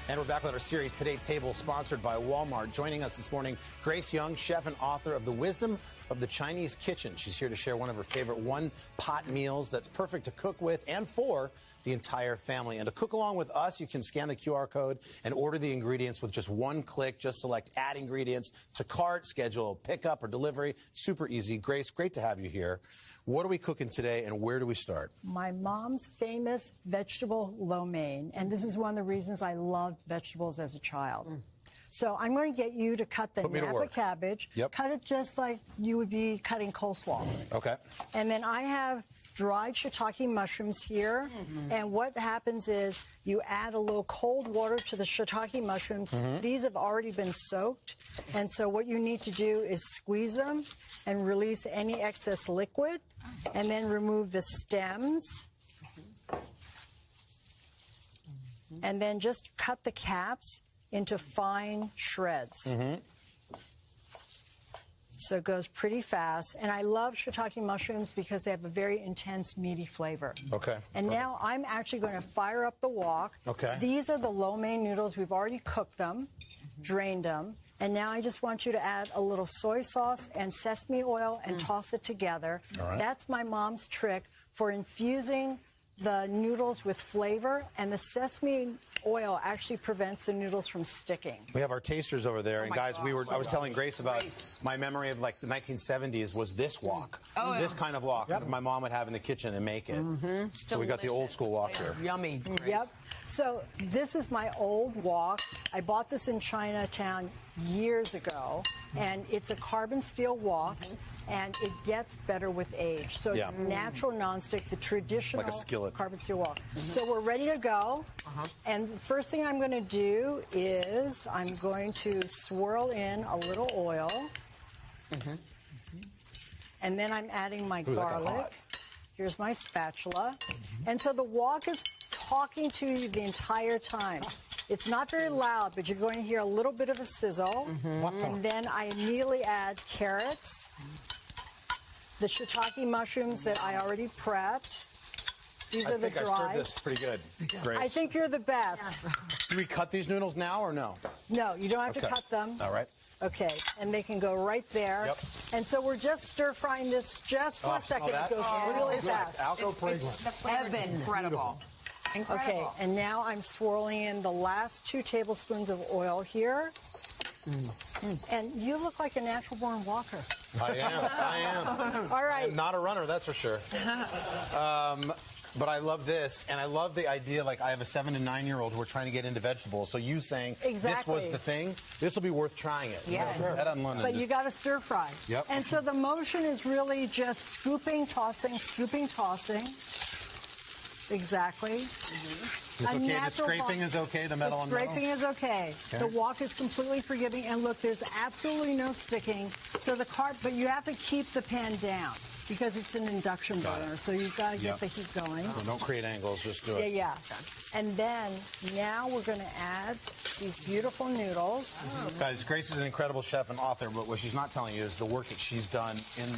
And we're back with our series, Today Table, sponsored by Walmart. Joining us this morning, Grace Young, chef and author of The Wisdom of the Chinese Kitchen. She's here to share one of her favorite one-pot meals that's perfect to cook with and for the entire family. And to cook along with us, you can scan the QR code and order the ingredients with just one click. Just select Add Ingredients to Cart, schedule pickup or delivery. Super easy. Grace, great to have you here. What are we cooking today, and where do we start? My mom's famous vegetable lo mein, and this is one of the reasons I loved vegetables as a child. So I'm going to get you to cut the Napa cabbage. Yep. Cut it just like you would be cutting coleslaw. Okay. And then I have dried shiitake mushrooms here. And what happens is you add a little cold water to the shiitake mushrooms. These have already been soaked. And so what you need to do is squeeze them and release any excess liquid, and then remove the stems. And then just cut the caps into fine shreds. So it goes pretty fast. And I love shiitake mushrooms because they have a very intense, meaty flavor. Okay. And now I'm actually going to fire up the wok. Okay. These are the lo mein noodles. We've already cooked them, drained them. And now I just want you to add a little soy sauce and sesame oil and toss it together. All right. That's my mom's trick for infusing the noodles with flavor, and the sesame oil actually prevents the noodles from sticking. We have our tasters over there, and guys, I was telling Grace about my memory of like the 1970s was this wok, this kind of wok that my mom would have in the kitchen and make it. So we got the old school wok here. Yummy. Yep. So this is my old wok. I bought this in Chinatown years ago, and it's a carbon steel wok. And it gets better with age. So it's natural nonstick, the traditional like a skillet. carbon steel wok. So we're ready to go. And the first thing I'm going to do is I'm going to swirl in a little oil. And then I'm adding my garlic. Here's my spatula. And so the wok is talking to you the entire time. It's not very loud, but you're going to hear a little bit of a sizzle. And then I immediately add carrots, the shiitake mushrooms that I already prepped. These are the dried. I stirred this pretty good, Grace. I think you're the best. Do we cut these noodles now or no? No, you don't have to cut them. All right. Okay, and they can go right there. Yep. And so we're just stir-frying this just for a second. It goes really fast. Alco fragrance. The flavor is incredible. Okay, and now I'm swirling in the last 2 tablespoons of oil here. And you look like a natural-born walker. I am. All right. I'm not a runner, that's for sure. But I love this, and I love the idea, like I have a 7- to 9-year-old who are trying to get into vegetables, so you saying this was the thing, this will be worth trying it. Yes. Head on London. But you got to stir fry. Yep. And so the motion is really just scooping, tossing, scooping, tossing. Exactly. It's okay. The scraping is okay. The metal on metal. Scraping is okay. The wok is completely forgiving, and look, there's absolutely no sticking. So but you have to keep the pan down because it's an induction burner. So you've got to get the heat going. So don't create angles. Just do it. Yeah. And then now we're going to add these beautiful noodles. Guys, Grace is an incredible chef and author, but what she's not telling you is the work that she's done in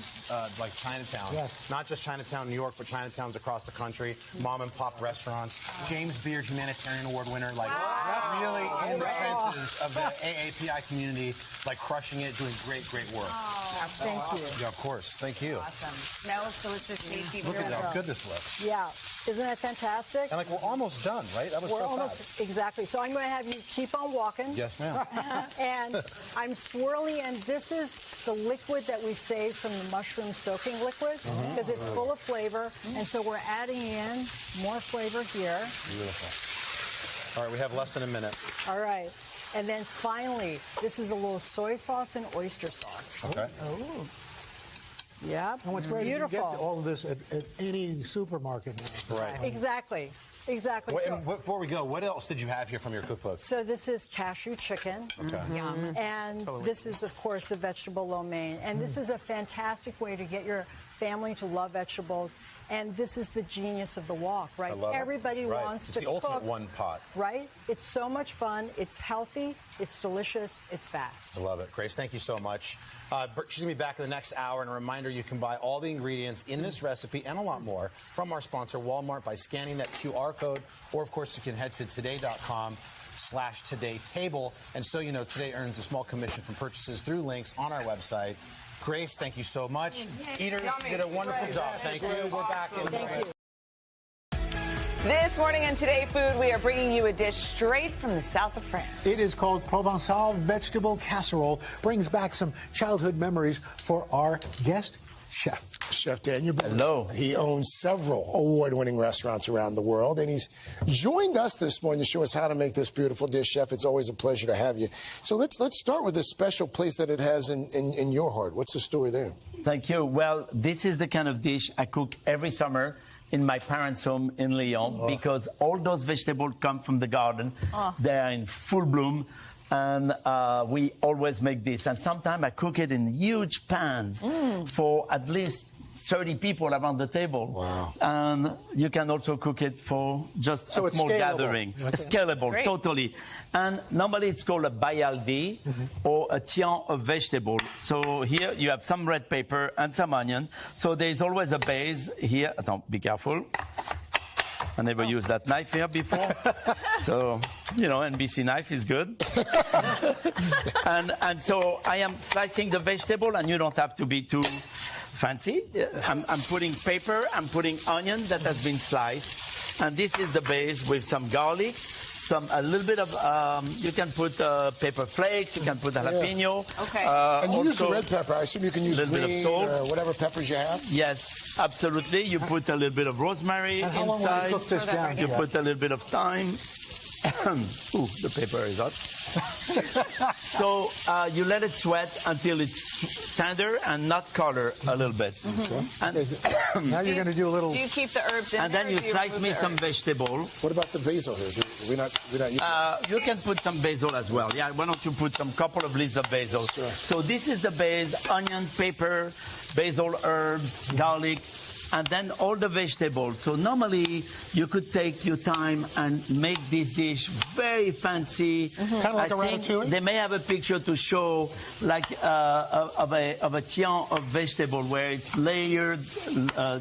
like Chinatown. Yes. Not just Chinatown, New York, but Chinatowns across the country, mom and pop restaurants. James Beard Humanitarian Award winner, like really in the trenches of the AAPI community, like crushing it, doing great work. Thank you. Yeah, of course. Thank you. Awesome. Smells delicious, tasty. Look at how good this looks. Yeah. Isn't that fantastic? And like we're almost done, right? That was so fast. Exactly. So I'm going to have you keep on walking. Yes, ma'am. And I'm swirling, and this is the liquid that we saved from the mushroom soaking liquid because it's full of flavor. And so we're adding in more flavor here. Beautiful. All right, we have less than a minute. All right. And then finally, this is a little soy sauce and oyster sauce. Okay. Oh. Yeah. And what's great is you get all of this at any supermarket now. Right. Exactly. And before we go, what else did you have here from your cookbook? So this is cashew chicken. Okay. Yum. And this is, of course, the vegetable lo mein. And this is a fantastic way to get your family to love vegetables. And this is the genius of the wok, right? I love Everybody it. wants to cook. It's the ultimate one pot. Right? It's so much fun. It's healthy. It's delicious. It's fast. I love it. Grace, thank you so much. She's going to be back in the next hour. And a reminder, you can buy all the ingredients in this recipe and a lot more from our sponsor, Walmart, by scanning that QR code. Or, of course, you can head to today.com. links.com/todaytable. And so you know, Today earns a small commission from purchases through links on our website. Grace, thank you so much. Eaters, you did a wonderful job. Thank you. We're back in a minute. This morning on Today Food, we are bringing you a dish straight from the south of France. It is called Provençal vegetable casserole. Brings back some childhood memories for our guest chef. Chef Daniel. Hello. He owns several award-winning restaurants around the world, and he's joined us this morning to show us how to make this beautiful dish. Chef, it's always a pleasure to have you. So let's start with this special place that it has in your heart. What's the story there? Thank you. Well, this is the kind of dish I cook every summer in my parents' home in Lyon because all those vegetables come from the garden. They are in full bloom. And we always make this. And sometimes I cook it in huge pans for at least 30 people around the table. Wow. And you can also cook it for just so a small gathering. Okay. It's scalable, totally. And normally it's called a bayaldi or a tian of vegetable. So here you have some red pepper and some onion. So there's always a base here. Attends, be careful. I never used that knife here before. So, you know, NBC knife is good. and so I am slicing the vegetable, and you don't have to be too fancy. I'm putting pepper, I'm putting onion that has been sliced. And this is the base with some garlic, a little bit of, you can put pepper flakes, you can put jalapeno. Okay. And you use the red pepper. I assume you can use green or whatever peppers you have? Yes, absolutely. You put a little bit of rosemary And how long will inside. you cook this down? You put a little bit of thyme. Ooh, the pepper is hot. So you let it sweat until it's tender and not color a little bit. And Now you're going to do a little... Do you keep the herbs in and there, then you slice me some vegetable. What about the basil here? We're not using You can put some basil as well. Yeah, why don't you put some couple of leaves of basil? Sure. So this is the base: onion, pepper, basil, herbs, garlic, and then all the vegetables. So normally you could take your time and make this dish very fancy. Kind of like a ratatouille? They may have a picture to show like of a tian of vegetable where it's layered,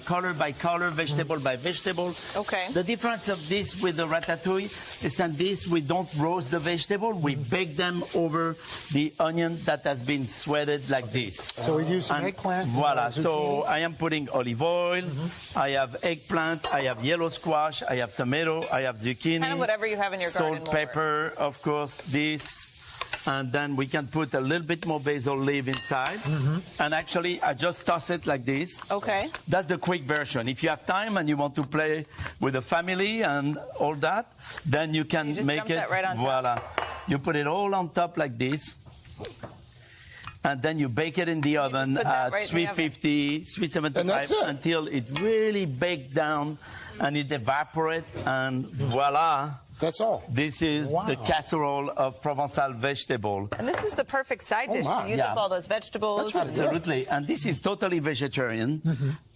color by color, vegetable by vegetable. Okay. The difference of this with the ratatouille is that this we don't roast the vegetable, we bake them over the onion that has been sweated like this. So we use some eggplant. Voila. zucchini. So I am putting olive oil. I have eggplant, I have yellow squash, I have tomato, I have zucchini. Kind of whatever you have in your garden. Salt, pepper, of course, this. And then we can put a little bit more basil leaf inside. And actually, I just toss it like this. Okay. That's the quick version. If you have time and you want to play with the family and all that, then you can just make dump it. that right on top. Voila. You put it all on top like this. And then you bake it in the oven put that at right in the oven. 350, 375 until it really baked down and it evaporates. And voila. That's all. This is the casserole of Provençal vegetable. And this is the perfect side dish to use up all those vegetables. That's really Absolutely. And this is totally vegetarian.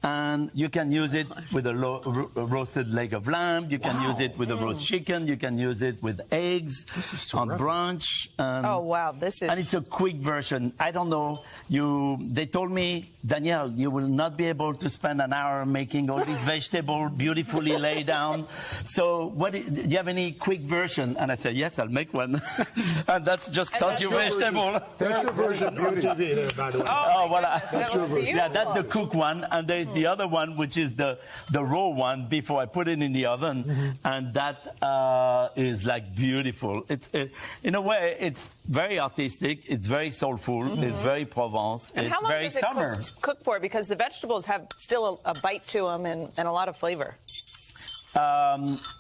And you can use it with a roasted leg of lamb. You can use it with a roast chicken. You can use it with eggs on brunch. Oh, wow. This is... And it's a quick version. I don't know. They told me, Danielle, you will not be able to spend an hour making all these vegetables beautifully laid down. So do you have any quick version? And I said, yes, I'll make one. And that's just toss your vegetable. That's your version on TV there, by the way. Oh, voilà. That's your version. Yeah, that's the cook one. And there's the other one, which is the raw one before I put it in the oven. And that is like beautiful. It's in a way, it's very artistic. It's very soulful. It's very Provence. And it's how long very does it summer. cook for? Because the vegetables have still a bite to them and a lot of flavor.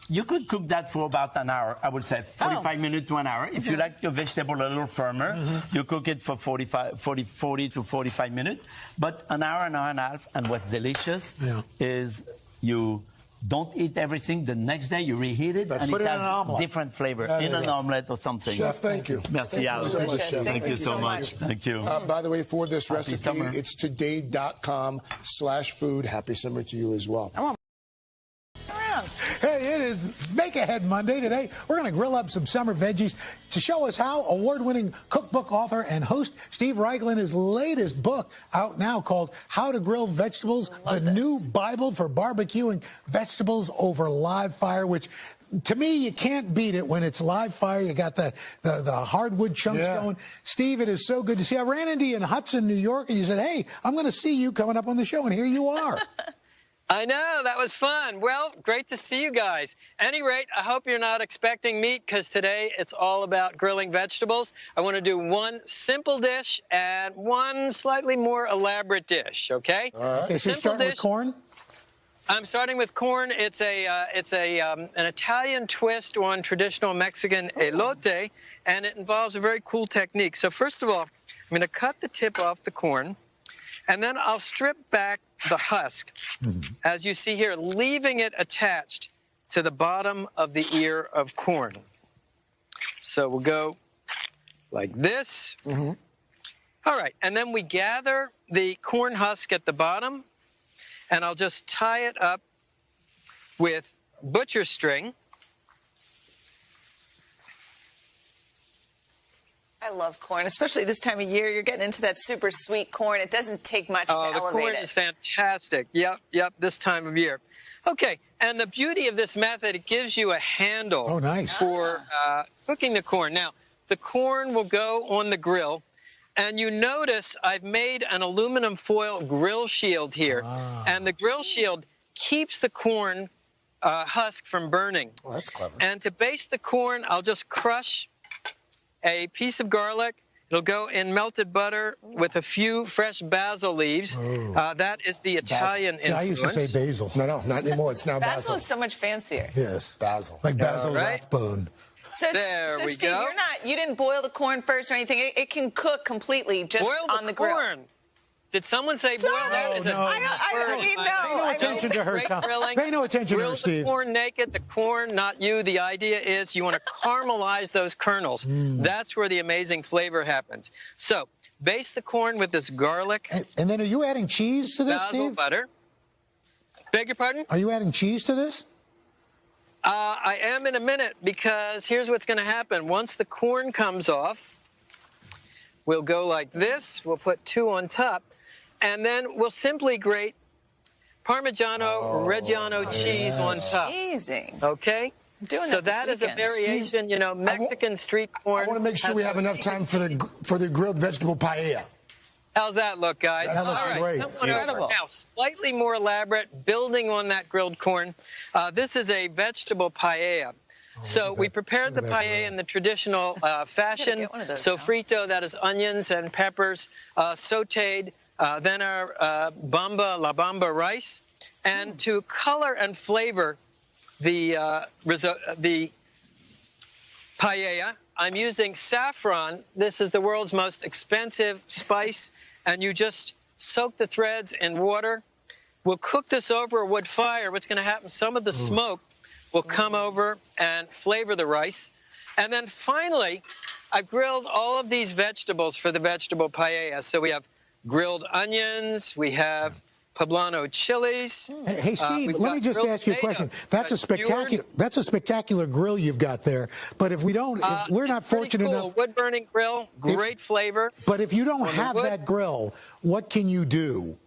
You could cook that for about an hour, I would say, 45 minutes to an hour. If you like your vegetable a little firmer, you cook it for 40 to 45 minutes. But an hour and a half, and what's delicious is you don't eat everything. The next day you reheat it, and put it it in an has omelet. different flavor in an omelet or something. Chef, thank you. Merci, Thank you so much, Chef. Thank you so much. Thank you. By the way, for this recipe, summer. it's today.com/food. Happy summer to you as well. Hey, it is Make Ahead Monday. Today, we're going to grill up some summer veggies to show us how award-winning cookbook author and host Steve Reichel, his latest book out now called How to Grill Vegetables, the new Bible for barbecuing vegetables over live fire, which to me, you can't beat it when it's live fire. You got the hardwood chunks going. Steve, it is so good to see you. I ran into you in Hudson, New York, and you said, hey, I'm going to see you coming up on the show, and here you are. I know, that was fun. Well, great to see you guys. Any rate, I hope you're not expecting meat, because today it's all about grilling vegetables. I want to do one simple dish and one slightly more elaborate dish, okay? All right. Okay, so you're starting with corn? I'm starting with corn. It's an Italian twist on traditional Mexican elote, and it involves a very cool technique. So first of all, I'm going to cut the tip off the corn, and then I'll strip back the husk, as you see here, leaving it attached to the bottom of the ear of corn. So we'll go like this. All right, and then we gather the corn husk at the bottom, and I'll just tie it up with butcher string. I love corn, especially this time of year. You're getting into that super sweet corn. It doesn't take much to elevate it. Oh, the corn is fantastic. Yep, this time of year. Okay, and the beauty of this method, it gives you a handle for cooking the corn. Now, the corn will go on the grill, and you notice I've made an aluminum foil grill shield here, and the grill shield keeps the corn husk from burning. Oh, that's clever. And to baste the corn, I'll just crush a piece of garlic. It'll go in melted butter with a few fresh basil leaves. That is the Italian influence. I used to say basil. No, not anymore. It's now basil. Basil is so much fancier. Yes. Basil. Like basil Rathbone. So Steve, you didn't boil the corn first or anything. It can cook completely just on the grill. Corn. Did someone say boil? That is Pay no attention to her, Tom. Pay no attention to her, Steve. Grill the corn naked, the corn, not you. The idea is you want to caramelize those kernels. That's where the amazing flavor happens. So, baste the corn with this garlic. And then are you adding cheese to this, Steve? Basil butter. Beg your pardon? Are you adding cheese to this? I am in a minute, because here's what's going to happen. Once the corn comes off, we'll go like this. We'll put 2 on top. And then we'll simply grate Parmigiano Reggiano cheese on top. Amazing. Okay? So that is a variation, Steve, you know, Mexican street corn. I want to make sure we have enough time for the grilled vegetable paella. How's that look, guys? That looks great. Incredible. Now, slightly more elaborate, building on that grilled corn. This is a vegetable paella. So we prepared the paella in the traditional fashion. Sofrito, that is onions and peppers, sautéed. Then our la bamba rice. And to color and flavor the paella, I'm using saffron. This is the world's most expensive spice. And you just soak the threads in water. We'll cook this over a wood fire. What's going to happen, some of the smoke will come over and flavor the rice. And then finally, I've grilled all of these vegetables for the vegetable paella. So we have grilled onions, we have poblano chilies. Hey, Steve, let me just ask you a question. That's a spectacular grill you've got there. But if we don't, if we're not fortunate enough, wood-burning grill, great flavor. But if you don't have that grill, what can you do?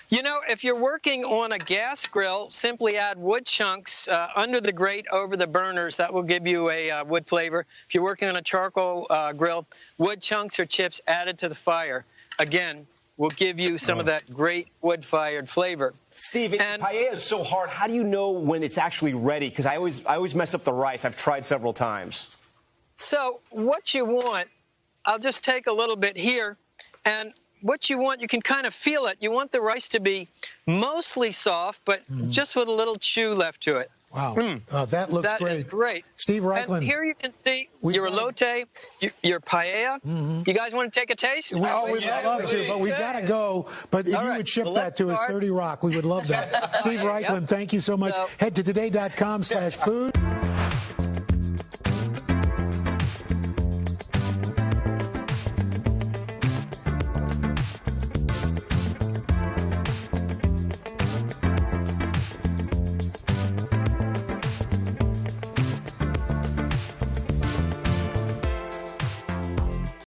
You know, if you're working on a gas grill, simply add wood chunks under the grate over the burners. That will give you a wood flavor. If you're working on a charcoal grill, wood chunks or chips added to the fire, again, will give you some of that great wood-fired flavor. Steve, paella is so hard. How do you know when it's actually ready? Because I always mess up the rice. I've tried several times. So what you want, I'll just take a little bit here, and what you want, you can kind of feel it. You want the rice to be mostly soft, but just with a little chew left to it. Wow, that looks great. That is great. Steve Reichlin. And here you can see your elote, your paella. You guys want to take a taste? We'd love to, but we've got to go. But if you would ship that to us, 30 Rock, we would love that. Steve Reichlin, thank you so much. Head to today.com/food.